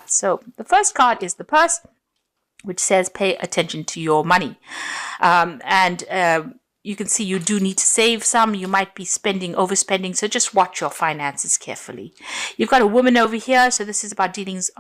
So the first card is the purse, which says pay attention to your money. You can see you do need to save some. You might be overspending. So just watch your finances carefully. You've got a woman over here. So this is about dealings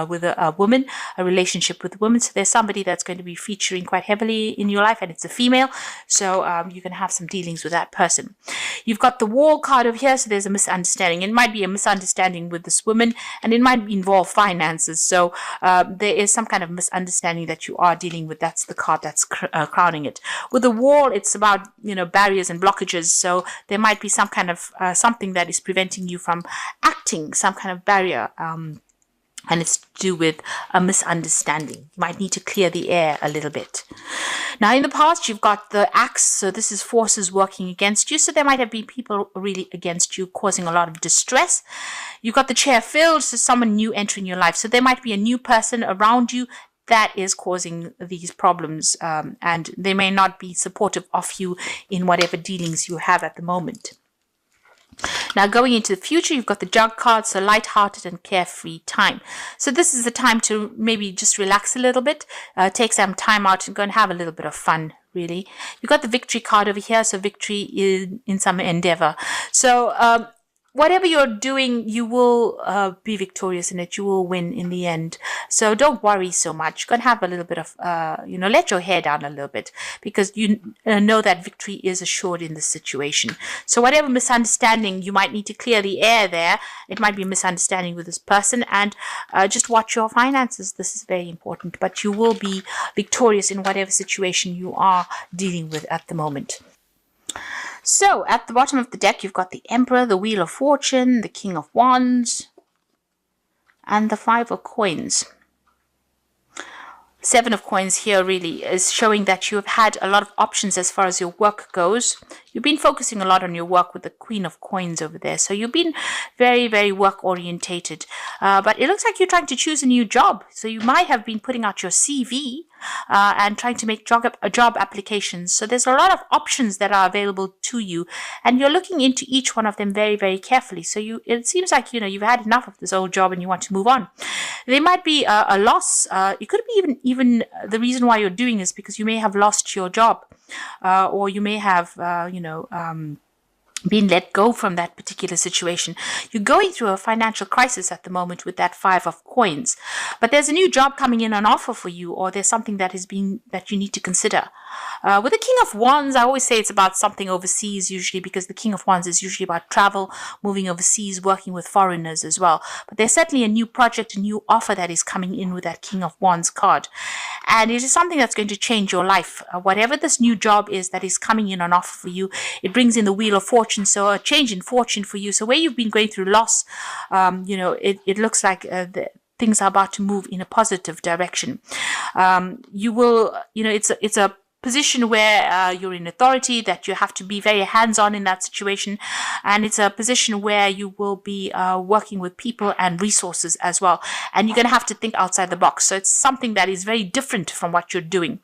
with a woman, a relationship with a woman. So there's somebody that's going to be featuring quite heavily in your life, and it's a female. So you're going to have some dealings with that person. You've got the wall card over here. So there's a misunderstanding. It might be a misunderstanding with this woman, and it might involve finances. So there is some kind of misunderstanding that you are dealing with. That's the card that's crowning it. With the wall, it's about, barriers and blockages. So there might be some kind of something that is preventing you from acting, some kind of barrier. And it's to do with a misunderstanding. You might need to clear the air a little bit. Now, in the past, you've got the axe. So this is forces working against you. So there might have been people really against you, causing a lot of distress. You've got the chair filled. So someone new entering your life. So there might be a new person around you that is causing these problems. And they may not be supportive of you in whatever dealings you have at the moment. Now, going into the future, you've got the jug card, so light-hearted and carefree time. So this is the time to maybe just relax a little bit, take some time out and go and have a little bit of fun, really. You've got the victory card over here, so victory in some endeavor. So whatever you're doing, you will be victorious in it. You will win in the end. So don't worry so much. Go and have a little bit of, let your hair down a little bit, because you know that victory is assured in this situation. So whatever misunderstanding, you might need to clear the air there. It might be a misunderstanding with this person, and just watch your finances. This is very important, but you will be victorious in whatever situation you are dealing with at the moment. So, at the bottom of the deck, you've got the Emperor, the Wheel of Fortune, the King of Wands, and the Five of Coins. Seven of Coins here really is showing that you have had a lot of options as far as your work goes. You've been focusing a lot on your work with the Queen of Coins over there. So you've been very, very work orientated. But it looks like you're trying to choose a new job. So you might have been putting out your CV and trying to make job applications. So there's a lot of options that are available to you, and you're looking into each one of them very, very carefully. So it seems like, you've had enough of this old job and you want to move on. There might be a loss. It could be even the reason why you're doing is because you may have lost your job, or you may have, being let go from that particular situation. You're going through a financial crisis at the moment with that Five of Coins, but there's a new job coming in on offer for you, or there's something that you need to consider. With the King of Wands, I always say it's about something overseas, usually, because the King of Wands is usually about travel, moving overseas, working with foreigners as well. But there's certainly a new project, a new offer that is coming in with that King of Wands card. And it is something that's going to change your life. Whatever this new job is that is coming in on offer for you, it brings in the Wheel of Fortune, so a change in fortune for you. So where you've been going through loss, it looks like things are about to move in a positive direction. You will, it's a position where you're in authority, that you have to be very hands-on in that situation, and it's a position where you will be working with people and resources as well, and you're going to have to think outside the box. So it's something that is very different from what you're doing.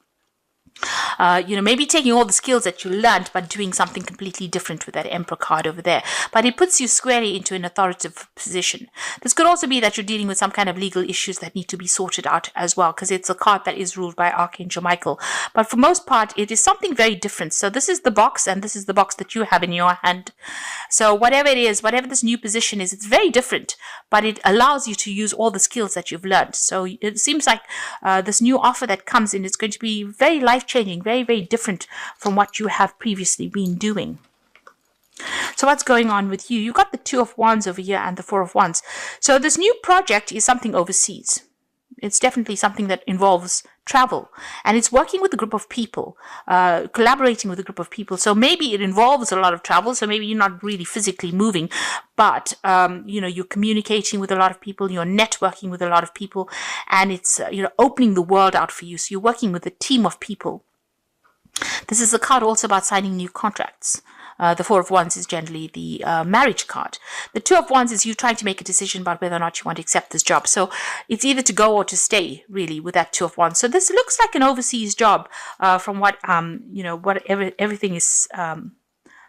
Maybe taking all the skills that you learned, but doing something completely different with that Emperor card over there. But it puts you squarely into an authoritative position. This could also be that you're dealing with some kind of legal issues that need to be sorted out as well, because it's a card that is ruled by Archangel Michael. But for most part, it is something very different. So this is the box, and this is the box that you have in your hand. So whatever it is, whatever this new position is, it's very different, but it allows you to use all the skills that you've learned. So it seems like this new offer that comes in is going to be very life-changing, very, very different from what you have previously been doing. So what's going on with you? You've got the Two of Wands over here and the Four of Wands. So this new project is something overseas. It's definitely something that involves travel, and it's working with a group of people, collaborating with a group of people. So maybe it involves a lot of travel. So maybe you're not really physically moving, but you're communicating with a lot of people, you're networking with a lot of people, and it's opening the world out for you. So you're working with a team of people. This is a card also about signing new contracts. The Four of Wands is generally the marriage card. The Two of Wands is you trying to make a decision about whether or not you want to accept this job. So it's either to go or to stay, really, with that Two of Wands. So this looks like an overseas job from what, everything is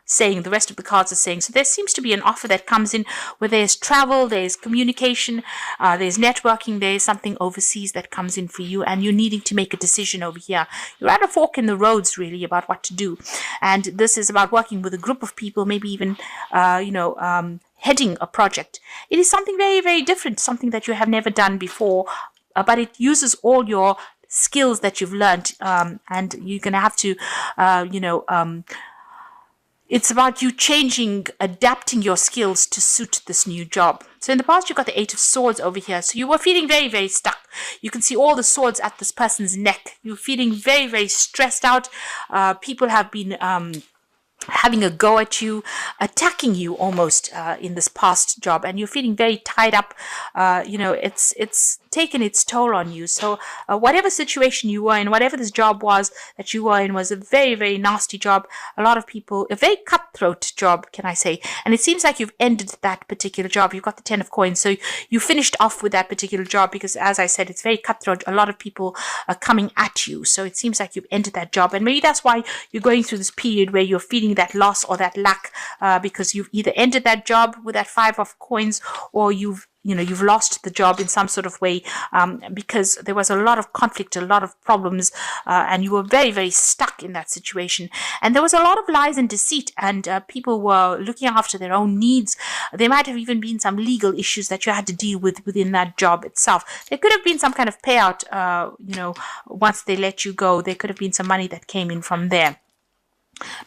saying, the rest of the cards are saying. So there seems to be an offer that comes in where there's travel, there's communication, there's networking, there's something overseas that comes in for you, and you're needing to make a decision over here. You're at a fork in the roads, really, about what to do. And this is about working with a group of people, maybe even, heading a project. It is something very, very different, something that you have never done before, but it uses all your skills that you've learned, and you're going to have to, it's about you changing, adapting your skills to suit this new job. So in the past, you got the 8 of Swords over here. So you were feeling very, very stuck. You can see all the swords at this person's neck. You're feeling very, very stressed out. People have been having a go at you, attacking you almost in this past job, and you're feeling very tied up. It's taken its toll on you. So whatever situation you were in, whatever this job was that you were in, was a very, very nasty job. A lot of people, a very cutthroat job, can I say. And it seems like you've ended that particular job. You've got the 10 of Coins. So you finished off with that particular job because, as I said, it's very cutthroat. A lot of people are coming at you. So it seems like you've ended that job. And maybe that's why you're going through this period where you're feeling that loss or that lack, because you've either ended that job with that 5 of Coins, or you've lost the job in some sort of way, because there was a lot of conflict, a lot of problems, and you were very, very stuck in that situation. And there was a lot of lies and deceit, and people were looking after their own needs. There might have even been some legal issues that you had to deal with within that job itself. There could have been some kind of payout, once they let you go. There could have been some money that came in from there.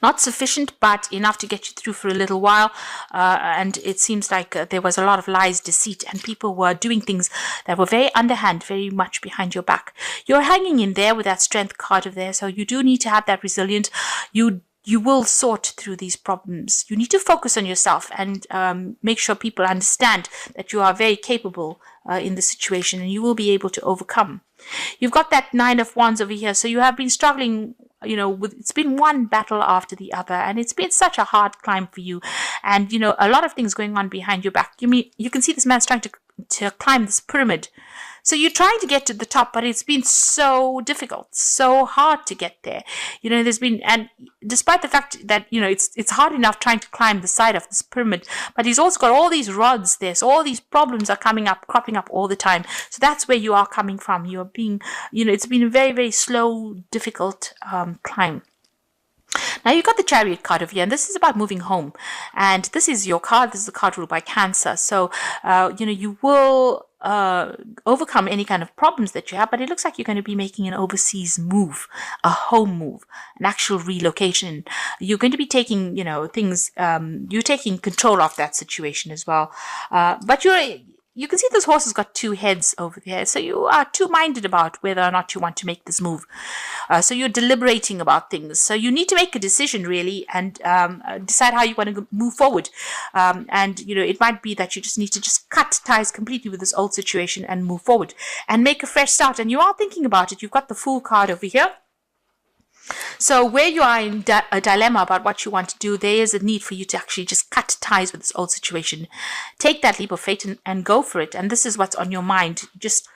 Not sufficient, but enough to get you through for a little while. And it seems like there was a lot of lies, deceit, and people were doing things that were very underhand, very much behind your back. You're hanging in there with that strength card of there, so you do need to have that resilience. You will sort through these problems. You need to focus on yourself and make sure people understand that you are very capable in the situation, and you will be able to overcome. You've got that 9 of Wands over here, so you have been struggling, it's been one battle after the other, and it's been such a hard climb for you. And, a lot of things going on behind your back. You can see this man's trying to climb this pyramid. So you're trying to get to the top, but it's been so difficult, so hard to get there. And despite the fact that, it's hard enough trying to climb the side of this pyramid, but he's also got all these rods there. So all these problems are cropping up all the time. So that's where you are coming from. You're being, it's been a very, very slow, difficult climb. Now you've got the Chariot card over here, and this is about moving home. And this is your card. This is the card ruled by Cancer. So, you will overcome any kind of problems that you have, but it looks like you're going to be making an overseas move, a home move, an actual relocation. You're going to be taking, things, you're taking control of that situation as well. But you can see this horse has got 2 heads over there. So you are two-minded about whether or not you want to make this move. So you're deliberating about things. So you need to make a decision, really, and decide how you want to move forward. It might be that you just need to just cut ties completely with this old situation and move forward and make a fresh start. And you are thinking about it. You've got the Fool card over here. So where you are in a dilemma about what you want to do, there is a need for you to actually just cut ties with this old situation. Take that leap of faith and go for it. And this is what's on your mind. Just,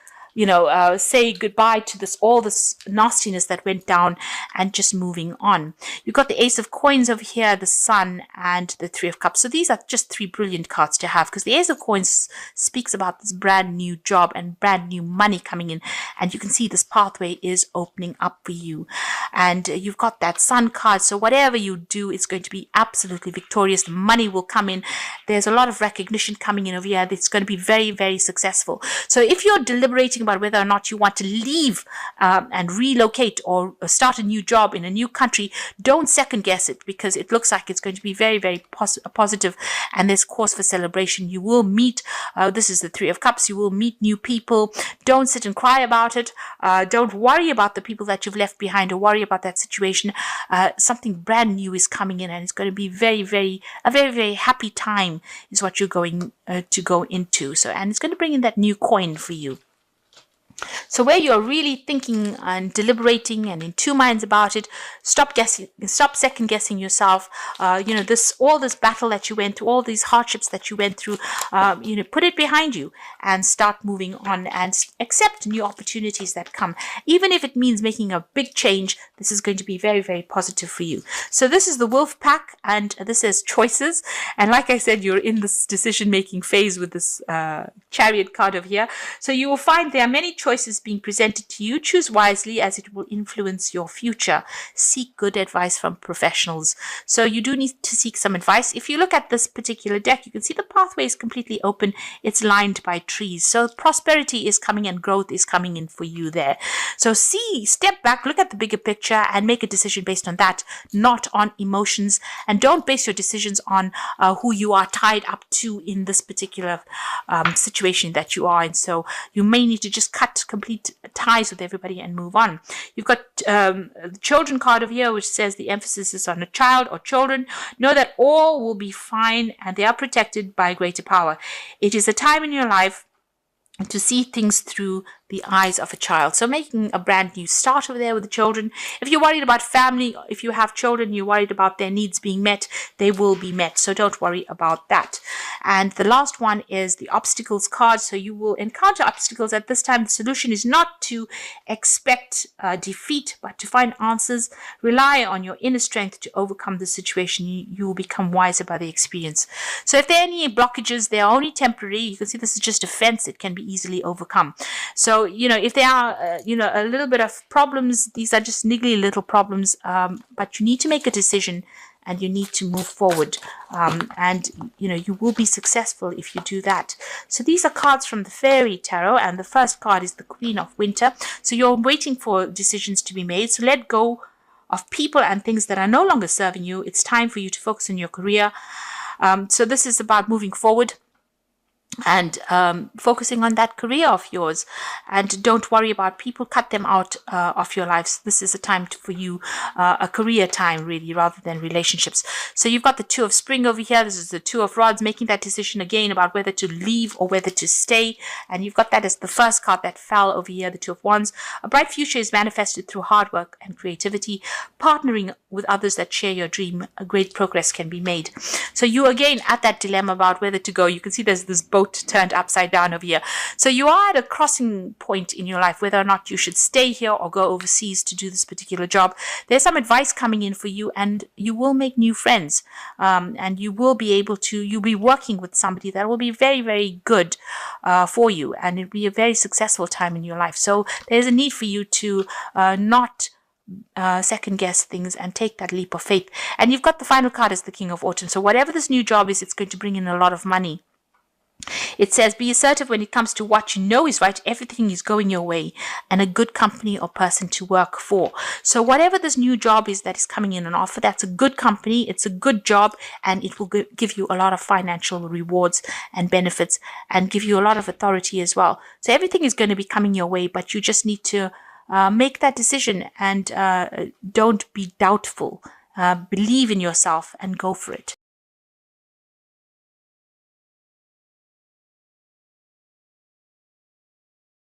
say goodbye to all this nastiness that went down and just moving on. You've got the Ace of Coins over here, the Sun, and the 3 of Cups. So these are just 3 brilliant cards to have, because the Ace of Coins speaks about this brand new job and brand new money coming in. And you can see this pathway is opening up for you. And you've got that Sun card. So whatever you do, it's going to be absolutely victorious. The money will come in. There's a lot of recognition coming in over here. It's going to be very, very successful. So if you're deliberating about whether or not you want to leave and relocate or start a new job in a new country, don't second guess it, because it looks like it's going to be very, very positive, and there's cause for celebration. You will meet, this is the 3 of Cups, you will meet new people. Don't sit and cry about it. Don't worry about the people that you've left behind or worry about that situation. Something brand new is coming in, and it's going to be a very, very happy time is what you're going to go into. So, and it's going to bring in that new coin for you. So where you're really thinking and deliberating and in two minds about it, stop guessing, stop second guessing yourself. All this battle that you went through, all these hardships that you went through, put it behind you and start moving on and accept new opportunities that come. Even if it means making a big change, this is going to be very, very positive for you. So this is the wolf pack, and this is choices. And like I said, you're in this decision-making phase with this chariot card over here. So you will find there are many choices being presented to you. Choose wisely, as it will influence your future. Seek good advice from professionals. So you do need to seek some advice. If you look at this particular deck, you can see the pathway is completely open. It's lined by trees. So prosperity is coming and growth is coming in for you there. So step back, look at the bigger picture and make a decision based on that, not on emotions. And don't base your decisions on who you are tied up to in this particular situation that you are in. So you may need to just cut complete ties with everybody and move on. You've got the children card over here, which says the emphasis is on a child or children. Know that all will be fine and they are protected by greater power. It is a time in your life to see things through the eyes of a child. So making a brand new start over there with the children. If you're worried about family, if you have children, you're worried about their needs being met, they will be met. So don't worry about that. And the last one is the obstacles card. So you will encounter obstacles at this time. The solution is not to expect defeat, but to find answers. Rely on your inner strength to overcome the situation. You will become wiser by the experience. So if there are any blockages, they are only temporary. You can see this is just a fence. It can be easily overcome. So, if there are, a little bit of problems, these are just niggly little problems, but you need to make a decision and you need to move forward. You will be successful if you do that. So these are cards from the Fairy Tarot, and the first card is the Queen of Winter. So you're waiting for decisions to be made. So let go of people and things that are no longer serving you. It's time for you to focus on your career. So this is about moving forward and focusing on that career of yours, and don't worry about people. Cut them out of your lives. This is a time for you, a career time really, rather than relationships. So you've got the Two of Spring over here. This is the Two of Rods, making that decision again about whether to leave or whether to stay, and you've got that as the first card that fell over here, the Two of Wands. A bright future is manifested through hard work and creativity. Partnering with others that share your dream, a great progress can be made. So you again at that dilemma about whether to go. You can see there's this boat turned upside down over here. So you are at a crossing point in your life, whether or not you should stay here or go overseas to do this particular job. There's some advice coming in for you, and you will make new friends, and you'll be working with somebody that will be very, very good for you, and it'll be a very successful time in your life. So there's a need for you to not second guess things and take that leap of faith. And you've got the final card as the King of Autumn. So whatever this new job is, it's going to bring in a lot of money. It says, be assertive when it comes to what you know is right. Everything is going your way, and a good company or person to work for. So whatever this new job is that is coming in an offer, that's a good company, it's a good job, and it will give you a lot of financial rewards and benefits and give you a lot of authority as well. So everything is going to be coming your way, but you just need to make that decision and don't be doubtful. Believe in yourself and go for it.